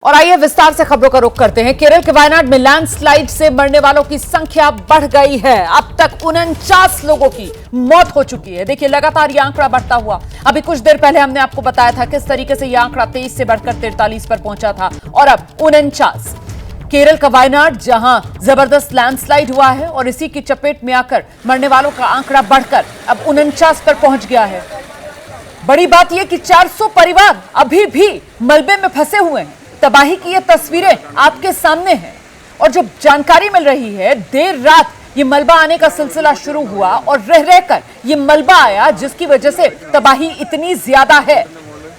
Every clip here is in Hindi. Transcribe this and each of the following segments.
और आइए विस्तार से खबरों का रुख करते हैं। केरल के वायनाड में लैंडस्लाइड से मरने वालों की संख्या बढ़ गई है। अब तक 49 लोगों की मौत हो चुकी है। देखिए लगातार यह आंकड़ा बढ़ता हुआ, अभी कुछ देर पहले हमने आपको बताया था किस तरीके से यह आंकड़ा 23 से बढ़कर 43 पर पहुंचा था और अब 49। केरल का वायनाड जहां जबरदस्त लैंडस्लाइड हुआ है और इसी की चपेट में आकर मरने वालों का आंकड़ा बढ़कर अब 49 पर पहुंच गया है। बड़ी बात यह कि 400 परिवार अभी भी मलबे में फंसे हुए हैं। तबाही की ये तस्वीरें आपके सामने हैं और जो जानकारी मिल रही है, देर रात ये मलबा आने का सिलसिला शुरू हुआ और रह रहकर ये मलबा आया, जिसकी वजह से तबाही इतनी ज्यादा है।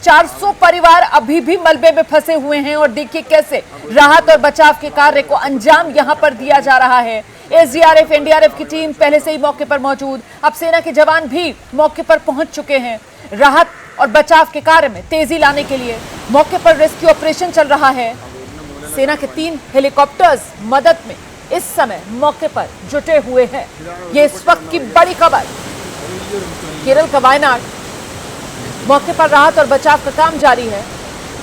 400 परिवार अभी भी मलबे में फंसे हुए हैं और देखिए कैसे राहत और बचाव के कार्य को अंजाम यहां पर दिया जा रहा है। एसडीआरएफ, एनडीआरएफ की टीम पहले से ही मौके पर मौजूद, अब सेना के जवान भी मौके पर पहुंच चुके हैं। राहत और बचाव के कार्य में तेजी लाने के लिए मौके पर रेस्क्यू ऑपरेशन चल रहा है। सेना के 3 हेलीकॉप्टर्स मदद में इस समय मौके पर जुटे हुए हैं। ये इस वक्त की बड़ी खबर। केरल का वायनाड, मौके पर राहत और बचाव का काम जारी है।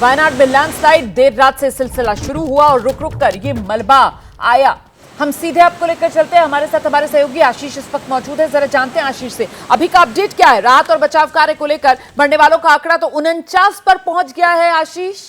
वायनाड में लैंडस्लाइड देर रात से सिलसिला शुरू हुआ और रुक रुक कर ये मलबा आया। हम सीधे आपको लेकर चलते हैं। हमारे साथ हमारे सहयोगी आशीष इस वक्त मौजूद है। जरा जानते हैं आशीष से अभी का अपडेट क्या है। राहत और बचाव कार्य को लेकर मरने वालों का आंकड़ा तो 49 पर पहुंच गया है। आशीष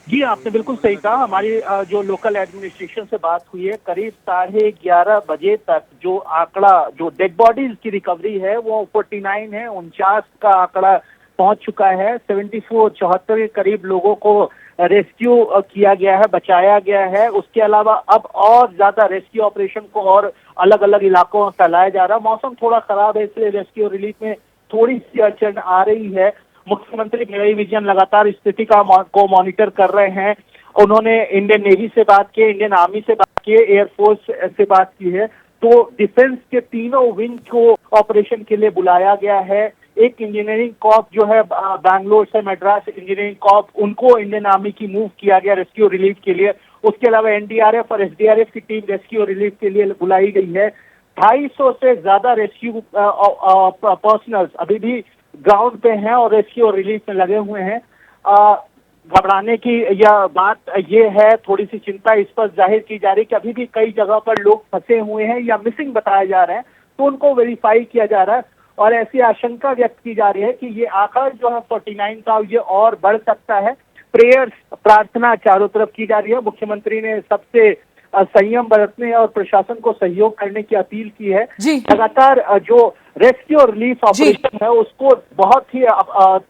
जी, आपने बिल्कुल सही कहा। हमारी जो लोकल एडमिनिस्ट्रेशन से बात हुई है, करीब 11:30 बजे तक जो आंकड़ा, जो डेड बॉडीज की रिकवरी है वो 49 है। 49 का आंकड़ा पहुंच चुका है। 74 के करीब लोगों को रेस्क्यू किया गया है, बचाया गया है। उसके अलावा अब और ज्यादा रेस्क्यू ऑपरेशन को और अलग अलग इलाकों में फैलाया जा रहा है। मौसम थोड़ा खराब है, इसलिए रेस्क्यू रिलीफ में थोड़ी सी अड़चन आ रही है। मुख्यमंत्री पिनराई विजयन लगातार स्थिति को मॉनिटर कर रहे हैं। उन्होंने इंडियन नेवी से बात की, इंडियन आर्मी से बात की, एयरफोर्स से बात की है। तो डिफेंस के तीनों विंग को ऑपरेशन के लिए बुलाया गया है। एक इंजीनियरिंग कॉर्प जो है बैंगलोर से, मद्रास इंजीनियरिंग कॉर्प, उनको इंडियन आर्मी की मूव किया गया रेस्क्यू रिलीफ के लिए। उसके अलावा एनडीआरएफ और एसडीआरएफ की टीम रेस्क्यू रिलीफ के लिए बुलाई गई है। 250 से ज्यादा रेस्क्यू पर्सनल्स अभी भी ग्राउंड पे हैं और रेस्क्यू और रिलीफ में लगे हुए हैं। घबराने की यह बात ये है, थोड़ी सी चिंता इस पर जाहिर की जा रही है कि अभी भी कई जगह पर लोग फंसे हुए हैं या मिसिंग बताए जा रहे हैं, तो उनको वेरीफाई किया जा रहा है और ऐसी आशंका व्यक्त की जा रही है कि ये आंकड़ा जो है 49 का, ये और बढ़ सकता है। प्रेयर्स, प्रार्थना चारों तरफ की जा रही है। मुख्यमंत्री ने सबसे संयम बरतने और प्रशासन को सहयोग करने की अपील की है। लगातार जो रेस्क्यू और रिलीफ ऑपरेशन है उसको बहुत ही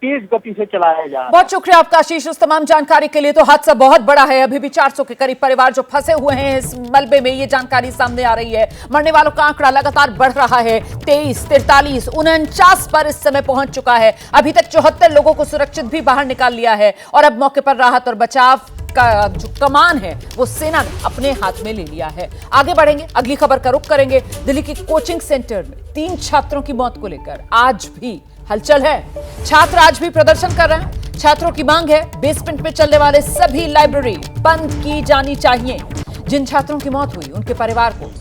तेज गति से चलाया जा रहा है। बहुत शुक्रिया आपका आशीष उस तमाम जानकारी के लिए। तो हादसा बहुत बड़ा है। अभी भी 400 के करीब परिवार जो फंसे हुए हैं इस मलबे में, ये जानकारी सामने आ रही है। मरने वालों का आंकड़ा लगातार बढ़ रहा है। 23, 43, 49 पर इस समय पहुंच चुका है। अभी तक 74 लोगों को सुरक्षित भी बाहर निकाल लिया है और अब मौके पर राहत और बचाव का जो कमान है वो सेना ने अपने हाथ में ले लिया है। आगे बढ़ेंगे, अगली खबर का रुख करेंगे। दिल्ली की कोचिंग सेंटर में 3 छात्रों की मौत को लेकर आज भी हलचल है। छात्र आज भी प्रदर्शन कर रहे हैं। छात्रों की मांग है बेसमेंट में चलने वाले सभी लाइब्रेरी बंद की जानी चाहिए। जिन छात्रों की मौत हुई उनके परिवार को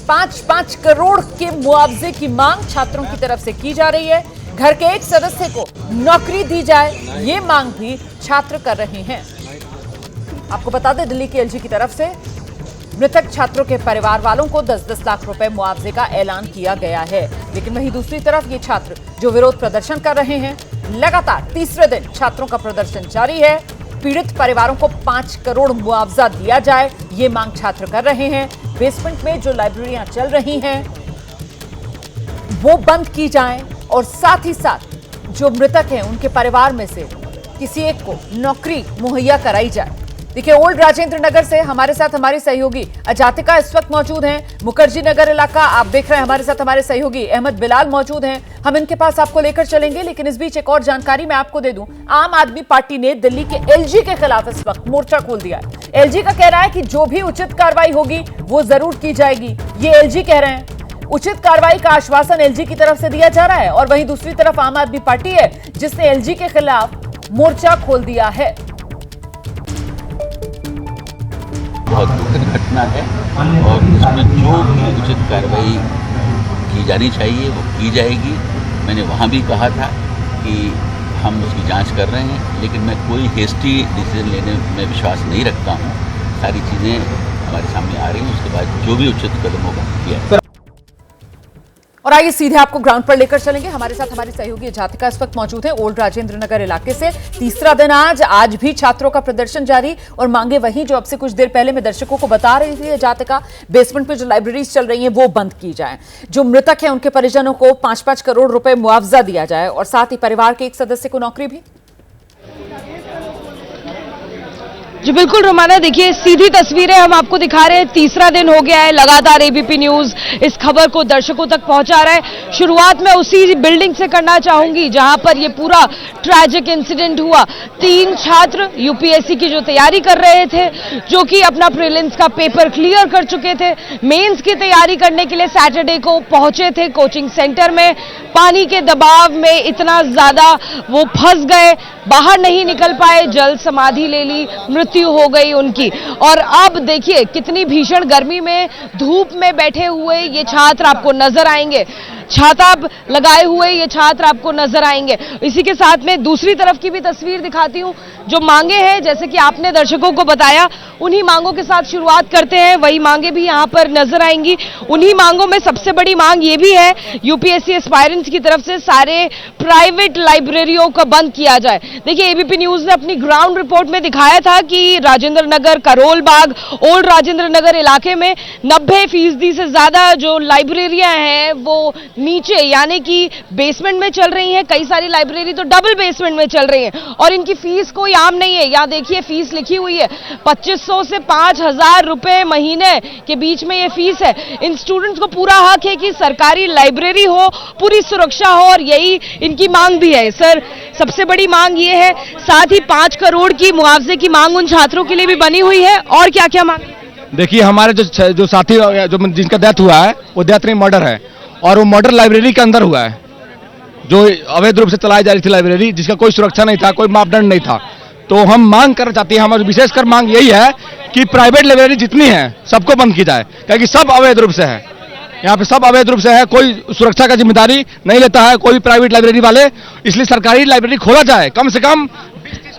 5-5 करोड़ के मुआवजे की मांग छात्रों की तरफ से की जा रही है। घर के एक सदस्य को नौकरी दी जाए, ये मांग भी छात्र कर रहे हैं। आपको बता दें, दिल्ली के एलजी की तरफ से मृतक छात्रों के परिवार वालों को 10-10 लाख रुपए मुआवजे का ऐलान किया गया है। लेकिन वहीं दूसरी तरफ ये छात्र जो विरोध प्रदर्शन कर रहे हैं, लगातार तीसरे दिन छात्रों का प्रदर्शन जारी है। पीड़ित परिवारों को 5 करोड़ मुआवजा दिया जाए, ये मांग छात्र कर रहे हैं। बेसमेंट में जो लाइब्रेरियां चल रही हैं वो बंद की जाएं और साथ ही साथ जो मृतक हैं उनके परिवार में से किसी एक को नौकरी मुहैया कराई जाए। देखिए, ओल्ड राजेंद्र नगर से हमारे साथ हमारे सहयोगी अजातिका इस वक्त मौजूद हैं। मुखर्जी नगर इलाका आप देख रहे हैं, हमारे साथ हमारे सहयोगी अहमद बिलाल मौजूद हैं। हम इनके पास आपको लेकर चलेंगे, लेकिन इस बीच एक और जानकारी मैं आपको दे दूं। आम आदमी पार्टी ने दिल्ली के एलजी के खिलाफ इस वक्त मोर्चा खोल दिया है। एलजी का कहना है कि जो भी उचित कार्रवाई होगी वो जरूर की जाएगी, ये एलजी कह रहे हैं। उचित कार्रवाई का आश्वासन एलजी की तरफ से दिया जा रहा है और वहीं दूसरी तरफ आम आदमी पार्टी है जिसने एलजी के खिलाफ मोर्चा खोल दिया है। बहुत दुखद घटना है और इसमें जो भी उचित कार्रवाई की जानी चाहिए वो की जाएगी। मैंने वहाँ भी कहा था कि हम उसकी जांच कर रहे हैं, लेकिन मैं कोई हेस्टी डिसीजन लेने में विश्वास नहीं रखता हूँ। सारी चीज़ें हमारे सामने आ रही हैं, उसके बाद जो भी उचित कदम होगा किया। और आइए सीधे आपको ग्राउंड पर लेकर चलेंगे। हमारे साथ हमारी सहयोगी जातिका इस वक्त मौजूद है ओल्ड राजेंद्र नगर इलाके से। तीसरा दिन आज भी छात्रों का प्रदर्शन जारी और मांगे वहीं जो अब से कुछ देर पहले मैं दर्शकों को बता रही थी। जातिका, बेसमेंट में जो लाइब्रेरीज चल रही हैं वो बंद की जाए, जो मृतक हैं उनके परिजनों को 5-5 करोड़ रुपए मुआवजा दिया जाए और साथ ही परिवार के एक सदस्य को नौकरी भी। जी बिल्कुल रोमाना, देखिए सीधी तस्वीरें हम आपको दिखा रहे हैं। तीसरा दिन हो गया है, लगातार एबीपी न्यूज इस खबर को दर्शकों तक पहुंचा रहा है। शुरुआत में उसी बिल्डिंग से करना चाहूंगी जहां पर ये पूरा ट्रैजिक इंसिडेंट हुआ। 3 छात्र यूपीएससी की जो तैयारी कर रहे थे, जो कि अपना प्रीलिम्स का पेपर क्लियर कर चुके थे, मेंस की तैयारी करने के लिए सैटरडे को पहुंचे थे कोचिंग सेंटर में। पानी के दबाव में इतना ज्यादा वो फंस गए, बाहर नहीं निकल पाए, जल समाधि ले ली, मृत्यु हो गई उनकी। और अब देखिए कितनी भीषण गर्मी में धूप में बैठे हुए ये छात्र आपको नजर आएंगे, छाता लगाए हुए ये छात्र आपको नजर आएंगे। इसी के साथ में दूसरी तरफ की भी तस्वीर दिखाती हूं। जो मांगे हैं, जैसे कि आपने दर्शकों को बताया, उन्हीं मांगों के साथ शुरुआत करते हैं। वही मांगे भी यहां पर नजर आएंगी। उन्हीं मांगों में सबसे बड़ी मांग ये भी है यूपीएससी एस्पायरेंट्स की तरफ से, सारे प्राइवेट लाइब्रेरियों को बंद किया जाए। देखिए एबीपी न्यूज ने अपनी ग्राउंड रिपोर्ट में दिखाया था कि राजेंद्र नगर, करोल बाग, ओल्ड राजेंद्र नगर इलाके में 90% से ज्यादा जो लाइब्रेरियां हैं वो नीचे यानी कि बेसमेंट में चल रही हैं। कई सारी लाइब्रेरी तो डबल बेसमेंट में चल रही हैं और इनकी फीस कोई आम नहीं है। यहाँ देखिए फीस लिखी हुई है 2500 से 5000 रुपए महीने के बीच में ये फीस है। इन स्टूडेंट्स को पूरा हक है कि सरकारी लाइब्रेरी हो, पूरी सुरक्षा हो और यही इनकी मांग भी है। सर, सबसे बड़ी मांग ये है, साथ ही 5 करोड़ की मुआवजे की मांग उन छात्रों के लिए भी बनी हुई है। और क्या क्या मांग? देखिए हमारे जो साथी जो जिनका डेथ हुआ है वो डेथ नहीं मर्डर है, और वो मर्डर लाइब्रेरी के अंदर हुआ है, जो अवैध रूप से चलाई जा रही थी लाइब्रेरी, जिसका कोई सुरक्षा नहीं था, कोई मापदंड नहीं था। तो हम मांग करना चाहते हैं, हमारी विशेषकर मांग यही है कि प्राइवेट लाइब्रेरी जितनी है सबको बंद की जाए, क्योंकि सब अवैध रूप से है। यहाँ पे सब अवैध रूप से है, कोई सुरक्षा का जिम्मेदारी नहीं लेता है कोई प्राइवेट लाइब्रेरी वाले, इसलिए सरकारी लाइब्रेरी खोला जाए। कम से कम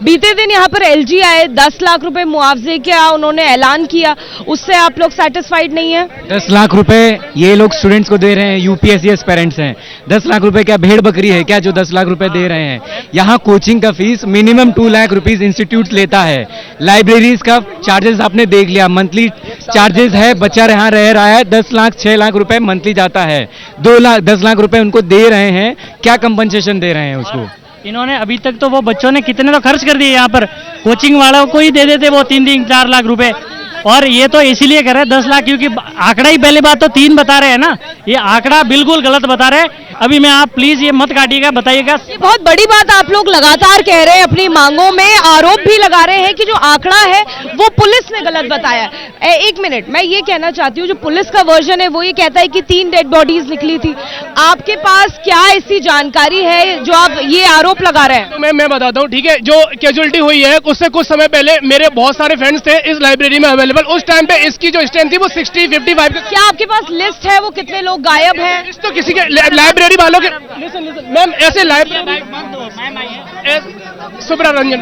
बीते दिन यहाँ पर एलजी आए, 10 लाख रुपए मुआवजे का उन्होंने ऐलान किया, उससे आप लोग सेटिस्फाइड नहीं है? 10 लाख रुपए ये लोग स्टूडेंट्स को दे रहे हैं, यूपीएससी एस्पायरेंट्स हैं। 10 लाख रुपए क्या भेड़ बकरी है क्या जो 10 लाख रुपए दे रहे हैं? यहाँ कोचिंग का fees minimum 2 lakh rupees institute लेता है। लाइब्रेरीज का चार्जेस आपने देख लिया, मंथली चार्जेस है, बच्चा यहाँ रह रहा है, 10 लाख 6 लाख रुपए मंथली जाता है। 10 लाख रुपए उनको दे रहे हैं, क्या कंपनसेशन दे रहे हैं उसको? इन्होंने अभी तक तो वो बच्चों ने कितने तो खर्च कर दिए, यहाँ पर कोचिंग वालों को ही दे देते वो 3-4 लाख रुपए। और ये तो इसीलिए कर रहे हैं 10 लाख, क्योंकि आंकड़ा ही पहली बात तो 3 बता रहे हैं ना, ये आंकड़ा बिल्कुल गलत बता रहे हैं। अभी मैं आप प्लीज ये मत काटिएगा, बताइएगा। ये बहुत बड़ी बात आप लोग लगातार कह रहे हैं, अपनी मांगों में आरोप भी लगा रहे हैं कि जो आंकड़ा है वो पुलिस ने गलत बताया है। एक मिनट, मैं ये कहना चाहती हूँ, जो पुलिस का वर्जन है वो ये कहता है कि 3 डेड बॉडीज निकली थी। आपके पास क्या ऐसी जानकारी है जो आप ये आरोप लगा रहे हैं? तो मैं बताता हूँ, ठीक है। जो कैजुअलिटी हुई है उससे कुछ समय पहले मेरे बहुत सारे फ्रेंड्स थे इस लाइब्रेरी में अवेलेबल। उस टाइम पे इसकी जो स्ट्रेंथ थी वो 60-55। क्या आपके पास लिस्ट है वो कितने लोग गायब हैं? तो किसी के लाइब्रेरी वालों के मैम ऐसे लाइब्रेरी शुभ्रा रंजन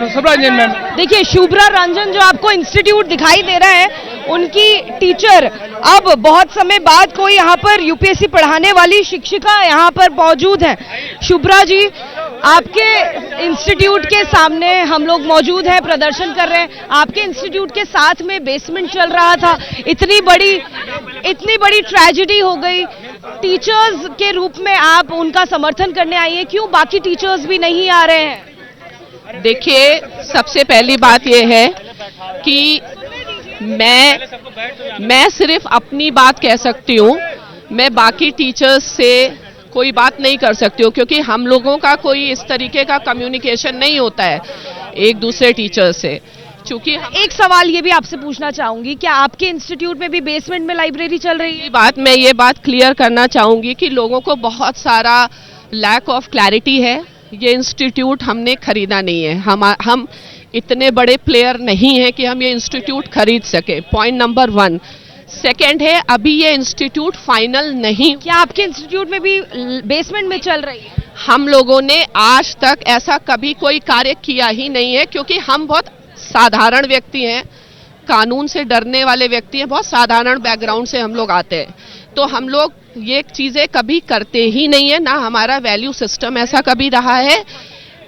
मैम, देखिए शुभ्रा रंजन जो आपको इंस्टीट्यूट दिखाई दे रहा है, उनकी टीचर अब बहुत समय बाद कोई यहाँ पर यूपीएससी पढ़ाने वाली शिक्षिका यहाँ पर मौजूद है। शुभ्रा जी, आपके इंस्टीट्यूट के सामने हम लोग मौजूद हैं, प्रदर्शन कर रहे हैं। आपके इंस्टीट्यूट के साथ में बेसमेंट चल रहा था, इतनी बड़ी ट्रेजेडी हो गई। टीचर्स के रूप में आप उनका समर्थन करने आई हैं, क्यों बाकी टीचर्स भी नहीं आ रहे हैं? देखिए, सबसे पहली बात यह है कि मैं सिर्फ अपनी बात कह सकती हूँ, मैं बाकी टीचर्स से कोई बात नहीं कर सकती हूँ, क्योंकि हम लोगों का कोई इस तरीके का कम्युनिकेशन नहीं होता है एक दूसरे टीचर से। चूंकि एक सवाल ये भी आपसे पूछना चाहूंगी, क्या आपके इंस्टीट्यूट में भी बेसमेंट में लाइब्रेरी चल रही है? मैं ये बात क्लियर करना चाहूंगी कि लोगों को बहुत सारा लैक ऑफ क्लैरिटी है। ये इंस्टीट्यूट हमने खरीदा नहीं है, हम इतने बड़े प्लेयर नहीं हैं कि हम ये इंस्टीट्यूट खरीद सके, पॉइंट नंबर 1। सेकंड है, अभी ये इंस्टीट्यूट फाइनल नहीं। क्या आपके इंस्टीट्यूट में भी बेसमेंट में चल रही है? हम लोगों ने आज तक ऐसा कभी कोई कार्य किया ही नहीं है, क्योंकि हम बहुत साधारण व्यक्ति हैं, कानून से डरने वाले व्यक्ति हैं, बहुत साधारण बैकग्राउंड से हम लोग आते हैं, तो हम लोग ये चीज़ें कभी करते ही नहीं है, ना हमारा वैल्यू सिस्टम ऐसा कभी रहा है।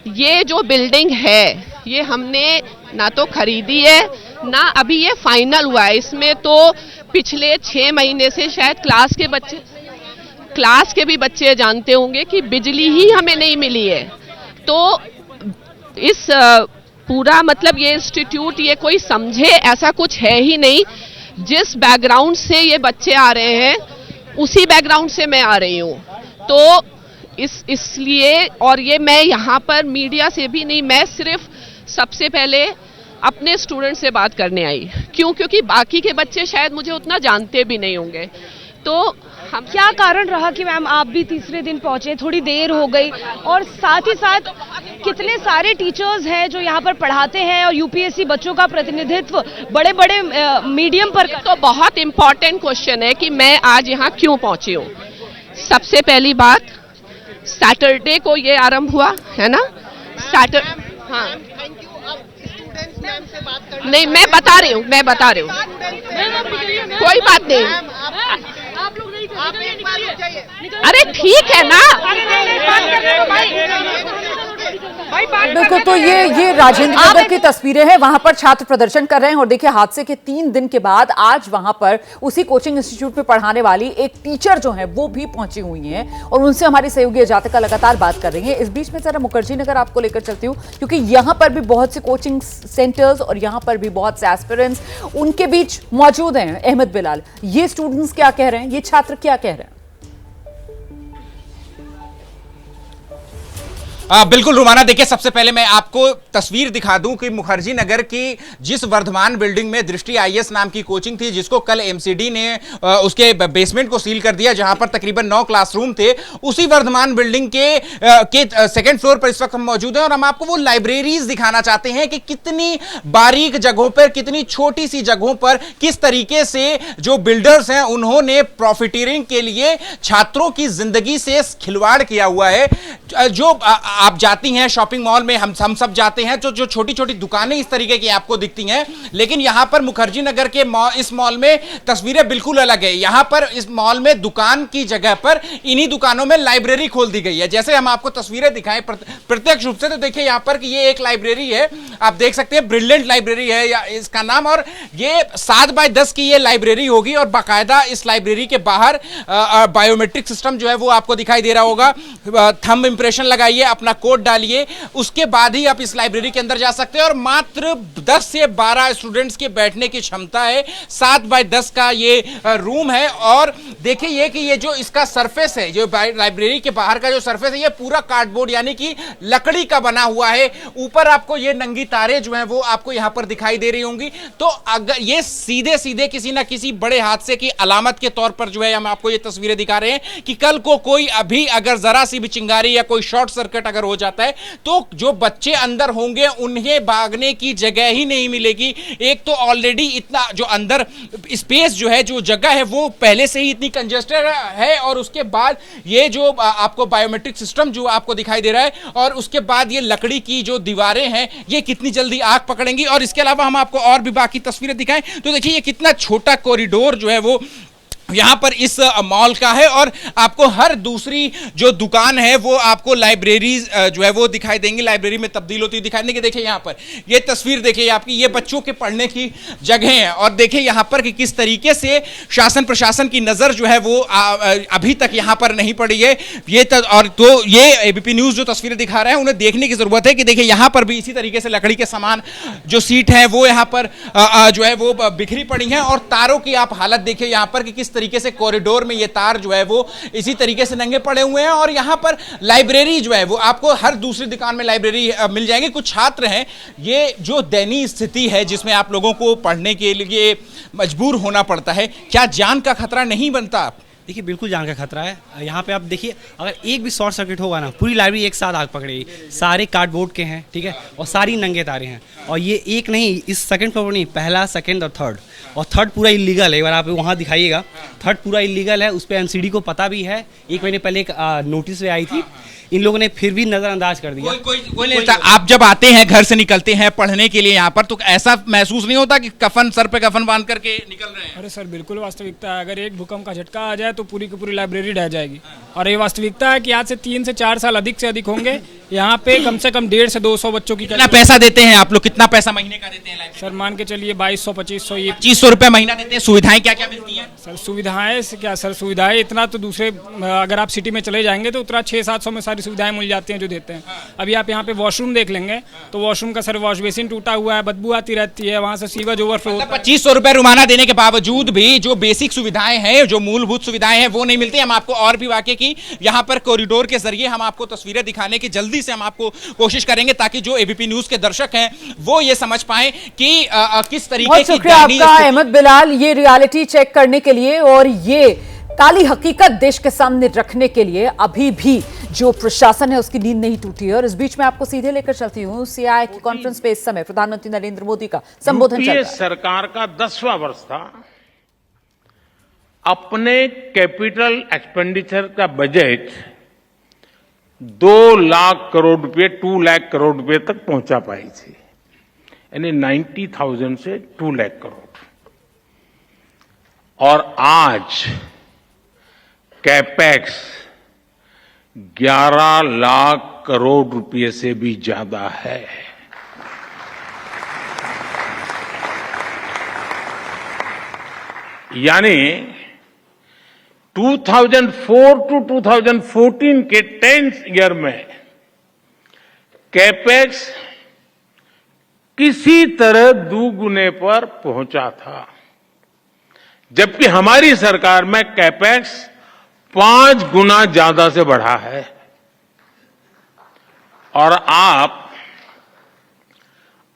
ये जो बिल्डिंग है ये हमने ना तो खरीदी है ना अभी ये फाइनल हुआ है। इसमें तो पिछले 6 महीने से शायद क्लास के भी बच्चे जानते होंगे कि बिजली ही हमें नहीं मिली है। तो इस पूरा मतलब ये इंस्टीट्यूट ये कोई समझे ऐसा कुछ है ही नहीं। जिस बैकग्राउंड से ये बच्चे आ रहे हैं उसी बैकग्राउंड से मैं आ रही हूँ, तो इसलिए और ये मैं यहाँ पर मीडिया से भी नहीं, मैं सिर्फ सबसे पहले अपने स्टूडेंट से बात करने आई। क्यों? क्योंकि बाकी के बच्चे शायद मुझे उतना जानते भी नहीं होंगे। तो हम क्या कारण रहा कि मैम आप भी तीसरे दिन पहुंचे, थोड़ी देर हो गई, और साथ ही साथ कितने सारे टीचर्स हैं जो यहाँ पर पढ़ाते हैं और यूपीएससी बच्चों का प्रतिनिधित्व बड़े बड़े मीडियम पर। तो बहुत इंपॉर्टेंट क्वेश्चन है कि मैं आज यहाँ क्यों पहुंची हूँ। सबसे पहली बात, सैटरडे को ये आरंभ हुआ है ना, हाँ नहीं मैं बता रही हूँ कोई बात नहीं। अरे ठीक है ना, बिल्कुल। तो ये राजेंद्र नगर की तस्वीरें हैं, वहां पर छात्र प्रदर्शन कर रहे हैं और देखिए हादसे के 3 दिन के बाद आज वहां पर उसी कोचिंग इंस्टीट्यूट में पढ़ाने वाली एक टीचर जो है वो भी पहुंची हुई हैं और उनसे हमारी सहयोगी जातिका लगातार बात कर रही है। इस बीच में जरा मुखर्जी नगर आपको लेकर चलती हूँ, क्योंकि यहां पर भी बहुत से कोचिंग सेंटर्स और यहां पर भी बहुत से एस्पिरेंट्स उनके बीच मौजूद हैं। अहमद बिलाल, ये स्टूडेंट्स क्या कह रहे हैं, ये छात्र क्या कह रहे हैं? बिल्कुल रुमाना, देखिए सबसे पहले मैं आपको तस्वीर दिखा दूं कि मुखर्जी नगर की जिस वर्धमान बिल्डिंग में दृष्टि आईएएस नाम की कोचिंग थी, जिसको कल एमसीडी ने उसके बेसमेंट को सील कर दिया, जहां पर तकरीबन 9 क्लासरूम थे, उसी वर्धमान बिल्डिंग के सेकंड फ्लोर पर इस वक्त हम मौजूद हैं और हम आपको वो लाइब्रेरीज दिखाना चाहते हैं कि कितनी बारीक जगहों पर, कितनी छोटी सी जगहों पर किस तरीके से जो बिल्डर्स हैं उन्होंने प्रॉफिटियरिंग के लिए छात्रों की जिंदगी से खिलवाड़ किया हुआ है। जो आप जाती हैं शॉपिंग मॉल में, हम सब जाते हैं, जो छोटी छोटी दुकानें इस तरीके की आपको दिखती हैं, लेकिन यहां पर मुखर्जी नगर के इस मॉल में तस्वीरें बिल्कुल अलग है। यहां पर इस मॉल में दुकान की जगह पर इन्हीं दुकानों में लाइब्रेरी खोल दी गई है। जैसे हम आपको तस्वीरें दिखाएं प्रत्यक्ष रूप से, तो देखिए यहां पर कि ये एक लाइब्रेरी है, आप देख सकते हैं ब्रिलियंट लाइब्रेरी है या इसका नाम, और ये 7x10 की ये लाइब्रेरी होगी और बाकायदा इस लाइब्रेरी के बाहर बायोमेट्रिक सिस्टम जो है वो आपको दिखाई दे रहा होगा। थंब इंप्रेशन लगाइए, अपना कोड डालिए, उसके बाद ही आप इस लाइब्रेरी के अंदर जा सकते हैं और मात्र 10 से 12 स्टूडेंट्स के बैठने की क्षमता है। 7x10 का ये रूम है और देखिए ये कि ये जो इसका सरफेस है, जो लाइब्रेरी के बाहर का जो सरफेस है, ये पूरा कार्डबोर्ड यानी कि लकड़ी का बना हुआ है। ऊपर आपको ये नंगी तारें जो हैं वो आपको यहां पर दिखाई दे रही होंगी। तो अगर ये सीधे सीधे किसी ना किसी बड़े हादसे की अलामत के तौर पर जो है हम आपको ये तस्वीरें दिखा रहे हैं कि कल को कोई अभी अगर जरा सी भी चिंगारी या कोई शॉर्ट सर्किट अगर हो जाता है तो जो बच्चे अंदर होंगे उन्हें भागने की जगह ही नहीं मिलेगी। एक तो ऑलरेडी इतना जो अंदर स्पेस जो है, जो जगह है वो पहले से ही इतनी कंजेस्टेड है और उसके बाद ये जो आपको बायोमेट्रिक सिस्टम जो आपको दिखाई दे रहा है और उसके बाद ये लकड़ी की जो दीवारें हैं ये कितनी जल्दी आग पकड़ेंगी। और इसके अलावा हम आपको और भी बाकी तस्वीरें दिखाएं तो देखिए ये कितना छोटा कॉरिडोर जो है वो यहां पर इस मॉल का है और आपको हर दूसरी जो दुकान है वो आपको लाइब्रेरी जो है वो दिखाई देंगी, लाइब्रेरी में तब्दील होती हुई दिखाई देंगी। देखिए यहां पर ये तस्वीर देखिए आपकी, ये बच्चों के पढ़ने की जगह है और देखिए यहां पर कि किस तरीके से शासन प्रशासन की नजर जो है वो अभी तक यहां पर नहीं पड़ी है। ये और तो ये एबीपी न्यूज जो तस्वीरें दिखा रहे हैं उन्हें देखने की जरूरत है कि देखिए यहां पर भी इसी तरीके से लकड़ी के सामान जो सीट है वो यहां पर जो है वो बिखरी पड़ी है और तारों की आप हालत देखिए यहां पर कि किस तरीके से कॉरिडोर में ये तार जो है वो इसी तरीके से नंगे पड़े हुए हैं। और यहां पर लाइब्रेरी जो है वो आपको हर दूसरी दुकान में लाइब्रेरी मिल जाएंगे। कुछ छात्र हैं, ये जो दयनीय स्थिति है जिसमें आप लोगों को पढ़ने के लिए मजबूर होना पड़ता है, क्या जान का खतरा नहीं बनता? देखिए बिल्कुल जान का खतरा है। यहाँ पे आप देखिए, अगर एक भी शॉर्ट सर्किट होगा ना, पूरी लाइब्रेरी एक साथ आग पकड़ेगी। सारे कार्डबोर्ड के हैं, ठीक है, और सारी नंगे तारे हैं। और ये एक नहीं, इस सेकंड फ्लोर नहीं, पहला, सेकंड और थर्ड पूरा इलीगल है। एक बार आप वहाँ दिखाइएगा, थर्ड पूरा इलीगल है। उस पर एमसीडी को पता भी है। 1 महीने पहले एक नोटिस आई थी, इन लोगों ने फिर भी नजरअंदाज कर दिया। कोई नहीं था। आप जब आते हैं, घर से निकलते हैं पढ़ने के लिए यहाँ पर, तो ऐसा महसूस नहीं होता कि कफन, सर पे कफन बांध करके निकल रहे हैं? अरे सर, बिल्कुल वास्तविकता है। अगर एक भूकंप का झटका आ जाए तो पूरी की पूरी लाइब्रेरी ढह जाएगी। और ये वास्तविकता है कि आज से 3 से 4 साल अधिक से अधिक होंगे। यहाँ पे कम से कम 150 से 200 बच्चों की। कितना पैसा देते हैं आप लोग? कितना पैसा महीने का देते हैं? सर मान के चलिए 2200-2500, ये 2500 रुपए महीना देते हैं। सुविधाएं क्या क्या मिलती हैं? सर सुविधाएं से क्या सर, सुविधाएं इतना तो दूसरे, अगर आप सिटी में चले जाएंगे तो उतना 600-700 में सारी सुविधाएं मिल जाती हैं जो देते हैं। अभी आप यहाँ पे वॉशरूम देख लेंगे तो वॉशरूम का सर वॉश बेसिन टूटा हुआ है, बदबू आती रहती है, वहाँ से सीवेज ओवरफ्लो। 2500 रुपए रुमाना देने के बावजूद भी जो बेसिक सुविधाएं हैं, जो मूलभूत सुविधाएं हैं, वो नहीं मिलती। हम आपको और भी वाकई की यहाँ पर कॉरिडोर के जरिए हम आपको तस्वीरें दिखाने की जल्दी से हम आपको कोशिश करेंगे, ताकि जो एबीपी न्यूज के दर्शक हैं वो ये समझ पाए कि किस तरीके की। शुक्रिया आपका अहमद बिलाल, ये रियलिटी चेक करने के लिए और ये काली हकीकत देश के सामने रखने के लिए अभी भी जो प्रशासन है उसकी नींद नहीं टूटी है। और इस बीच में आपको सीधे लेकर चलती हूँ सीआई की कॉन्फ्रेंस पे। इस समय प्रधानमंत्री नरेंद्र मोदी का संबोधन चल रहा है। सरकार का 10वां वर्ष था। अपने कैपिटल एक्सपेंडिचर का बजट 2 लाख करोड़ रुपए, 2 लाख करोड़ रुपए तक पहुंचा पाई थी, यानी 90,000 से 2 लाख करोड़। और आज कैपेक्स 11 लाख करोड़ रुपए से भी ज्यादा है। यानी 2004 टू 2014 के 10th ईयर में कैपेक्स किसी तरह दुगुने पर पहुंचा था, जबकि हमारी सरकार में कैपेक्स 5 गुना ज्यादा से बढ़ा है। और आप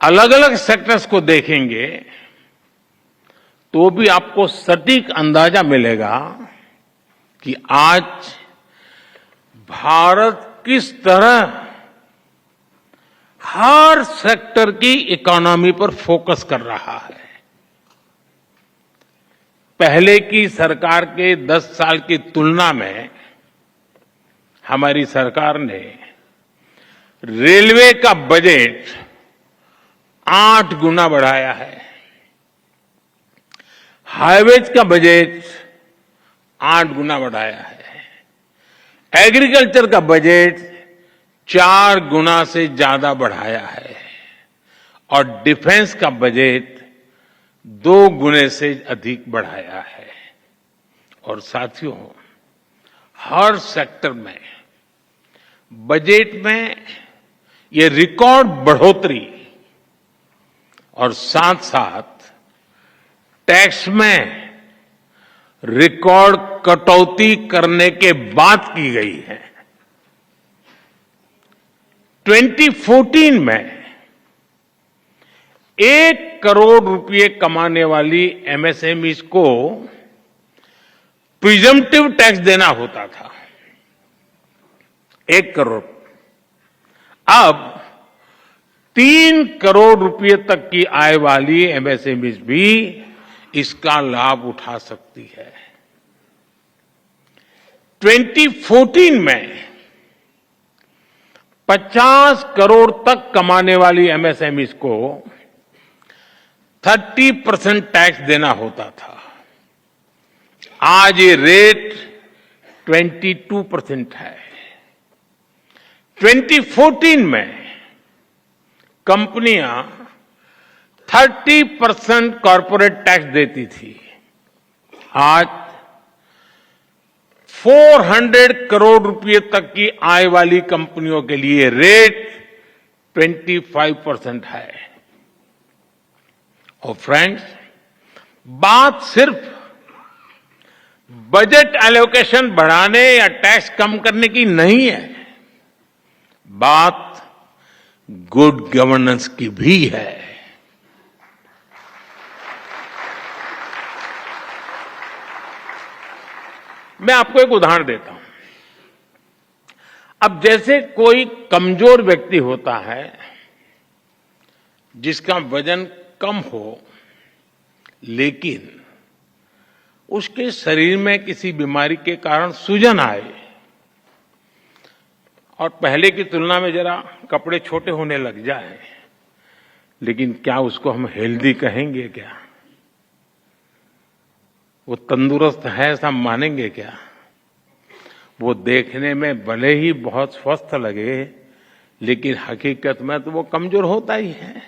अलग अलग सेक्टर्स को देखेंगे तो भी आपको सटीक अंदाजा मिलेगा कि आज भारत किस तरह हर सेक्टर की इकोनॉमी पर फोकस कर रहा है। पहले की सरकार के 10 साल की तुलना में हमारी सरकार ने रेलवे का बजट 8 गुना बढ़ाया है, हाईवेज का बजट 8 गुना बढ़ाया है, एग्रीकल्चर का बजट 4 गुना से ज्यादा बढ़ाया है, और डिफेंस का बजट 2 गुने से अधिक बढ़ाया है। और साथियों, हर सेक्टर में बजट में ये रिकॉर्ड बढ़ोतरी और साथ साथ टैक्स में रिकॉर्ड कटौती करने के बाद की गई है। 2014 में 1 करोड़ रुपए कमाने वाली एमएसएमईज को प्रिजम्पटिव टैक्स देना होता था, 1 करोड़। अब 3 करोड़ रुपए तक की आय वाली एमएसएमईज भी इसका लाभ उठा सकती है। 2014 में 50 करोड़ तक कमाने वाली एमएसएमईज को 30% टैक्स देना होता था, आज ये रेट 22% है। 2014 में कंपनियां 30% कॉर्पोरेट टैक्स देती थी, आज 400 करोड़ रुपए तक की आय वाली कंपनियों के लिए रेट 25% है। और फ्रेंड्स, बात सिर्फ बजट एलोकेशन बढ़ाने या टैक्स कम करने की नहीं है, बात गुड गवर्नेंस की भी है। मैं आपको एक उदाहरण देता हूं। अब जैसे कोई कमजोर व्यक्ति होता है जिसका वजन कम हो, लेकिन उसके शरीर में किसी बीमारी के कारण सूजन आए और पहले की तुलना में जरा कपड़े छोटे होने लग जाए, लेकिन क्या उसको हम हेल्दी कहेंगे क्या? वो तंदुरुस्त है ऐसा मानेंगे क्या? वो देखने में भले ही बहुत स्वस्थ लगे, लेकिन हकीकत में तो वो कमजोर होता ही है।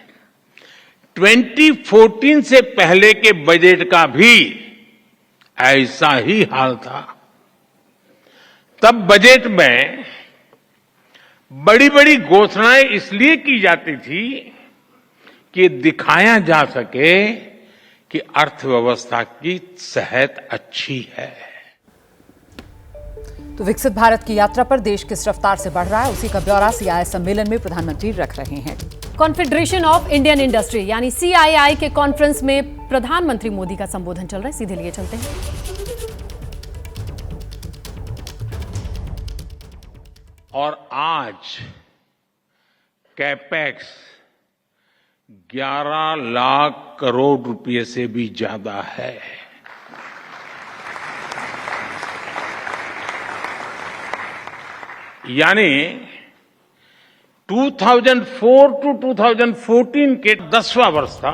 2014 से पहले के बजट का भी ऐसा ही हाल था। तब बजट में बड़ी बड़ी घोषणाएं इसलिए की जाती थी कि दिखाया जा सके कि अर्थव्यवस्था की सेहत अच्छी है। तो विकसित भारत की यात्रा पर देश किस रफ्तार से बढ़ रहा है, उसी का ब्यौरा CII सम्मेलन में प्रधानमंत्री रख रहे हैं। कॉन्फेडरेशन ऑफ इंडियन इंडस्ट्री यानी CII के कॉन्फ्रेंस में प्रधानमंत्री मोदी का संबोधन चल रहा है, सीधे लिए चलते हैं। और आज कैपेक्स 11 लाख करोड़ रुपए से भी ज्यादा है। यानी 2004 टू 2014 के 10वां वर्ष था।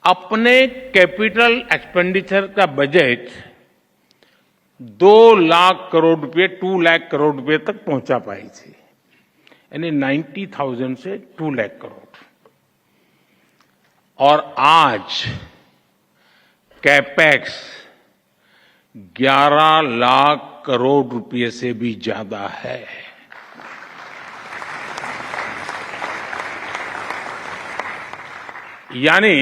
अपने कैपिटल एक्सपेंडिचर का बजट 2 लाख करोड़ रुपए 2 लाख करोड़ रुपए तक पहुंचा पाई थी, यानी 90,000 से 2 लाख करोड़। और आज कैपेक्स 11 लाख करोड़ रुपए से भी ज्यादा है। यानी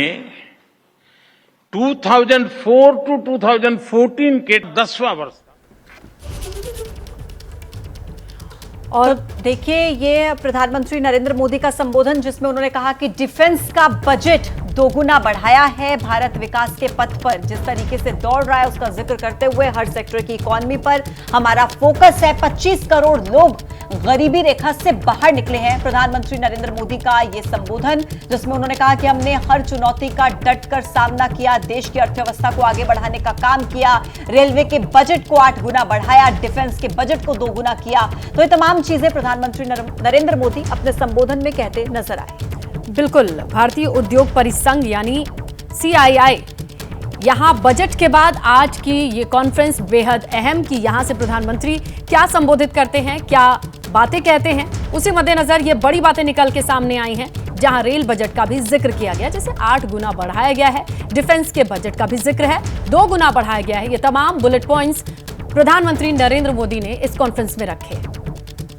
2004 टू 2014 के 10वां वर्ष। और देखिए ये प्रधानमंत्री नरेंद्र मोदी का संबोधन, जिसमें उन्होंने कहा कि डिफेंस का बजट दोगुना बढ़ाया है। भारत विकास के पथ पर जिस तरीके से दौड़ रहा है उसका जिक्र करते हुए हर सेक्टर की इकोनॉमी पर हमारा फोकस है। 25 करोड़ लोग गरीबी रेखा से बाहर निकले हैं। प्रधानमंत्री नरेंद्र मोदी का ये संबोधन, जिसमें उन्होंने कहा कि हमने हर चुनौती का डटकर सामना किया, देश की अर्थव्यवस्था को आगे बढ़ाने का काम किया, रेलवे के बजट को 8 गुना बढ़ाया, डिफेंस के बजट को 2 गुना किया। तो ये तमाम चीजें प्रधानमंत्री नरेंद्र मोदी अपने संबोधन में कहते नजर आए। बिल्कुल, भारतीय उद्योग परिसंघ यानी CII यहां बजट के बाद आज की ये कॉन्फ्रेंस बेहद अहम कि यहां से प्रधानमंत्री क्या संबोधित करते हैं, क्या बातें कहते हैं। उसी मद्देनजर ये बड़ी बातें निकल के सामने आई हैं, जहां रेल बजट का भी जिक्र किया गया, जैसे 8 गुना बढ़ाया गया है, डिफेंस के बजट का भी जिक्र है, 2 गुना बढ़ाया गया है। ये तमाम बुलेट पॉइंट्स प्रधानमंत्री नरेंद्र मोदी ने इस कॉन्फ्रेंस में रखे।